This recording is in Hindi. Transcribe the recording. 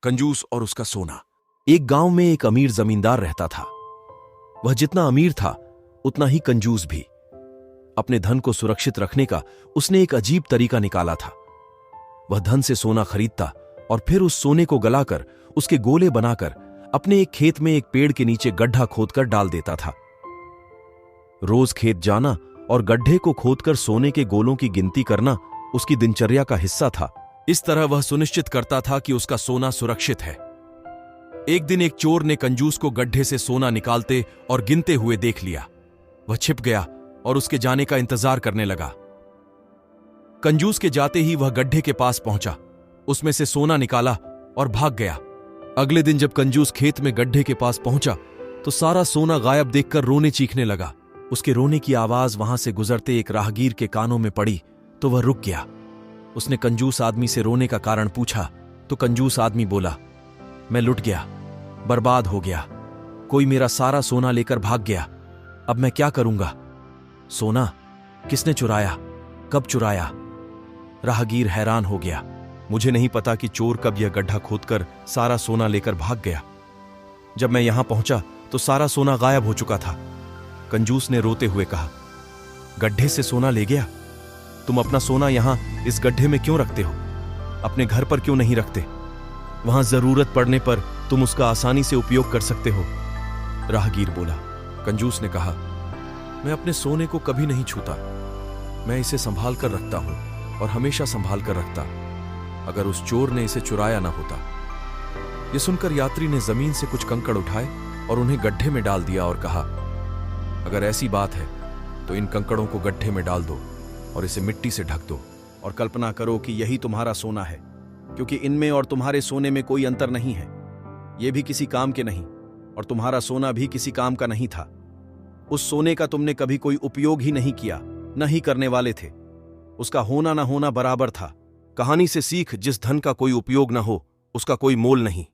कंजूस और उसका सोना। एक गांव में एक अमीर जमींदार रहता था। वह जितना अमीर था उतना ही कंजूस भी। अपने धन को सुरक्षित रखने का उसने एक अजीब तरीका निकाला था। वह धन से सोना खरीदता और फिर उस सोने को गलाकर उसके गोले बनाकर अपने एक खेत में एक पेड़ के नीचे गड्ढा खोदकर डाल देता था। रोज खेत जाना और गड्ढे को खोदकर सोने के गोलों की गिनती करना उसकी दिनचर्या का हिस्सा था। इस तरह वह सुनिश्चित करता था कि उसका सोना सुरक्षित है। एक दिन एक चोर ने कंजूस को गड्ढे से सोना निकालते और गिनते हुए देख लिया। वह छिप गया और उसके जाने का इंतजार करने लगा। कंजूस के जाते ही वह गड्ढे के पास पहुंचा, उसमें से सोना निकाला और भाग गया। अगले दिन जब कंजूस खेत में गड्ढे के पास पहुंचा तो सारा सोना गायब देखकर रोने चीखने लगा। उसके रोने की आवाज वहां से गुजरते एक राहगीर के कानों में पड़ी तो वह रुक गया। उसने कंजूस आदमी से रोने का कारण पूछा तो कंजूस आदमी बोला, मैं लुट गया, बर्बाद हो गया, कोई मेरा सारा सोना लेकर भाग गया, अब मैं क्या करूंगा? सोना किसने चुराया, कब चुराया? राहगीर हैरान हो गया। मुझे नहीं पता कि चोर कब यह गड्ढा खोदकर सारा सोना लेकर भाग गया। जब मैं यहां पहुंचा तो सारा सोना गायब हो चुका था। कंजूस ने रोते हुए कहा, गड्ढे से सोना ले गया? तुम अपना सोना यहां इस गड्ढे में क्यों रखते हो? अपने घर पर क्यों नहीं रखते? वहां जरूरत पड़ने पर तुम उसका आसानी से उपयोग कर सकते हो। राहगीर बोला। कंजूस ने कहा, मैं अपने सोने को कभी नहीं छूता, मैं इसे संभाल कर रखता हूं और हमेशा संभाल कर रखता, अगर उस चोर ने इसे चुराया ना होता। यह सुनकर यात्री ने जमीन से कुछ कंकड़ उठाए और उन्हें गड्ढे में डाल दिया और कहा, अगर ऐसी बात है तो इन कंकड़ों को गड्ढे में डाल दो और इसे मिट्टी से ढक दो और कल्पना करो कि यही तुम्हारा सोना है, क्योंकि इनमें और तुम्हारे सोने में कोई अंतर नहीं है। यह भी किसी काम के नहीं और तुम्हारा सोना भी किसी काम का नहीं था। उस सोने का तुमने कभी कोई उपयोग ही नहीं किया, न ही करने वाले थे। उसका होना ना होना बराबर था। कहानी से सीख, जिस धन का कोई उपयोग न हो उसका कोई मोल नहीं।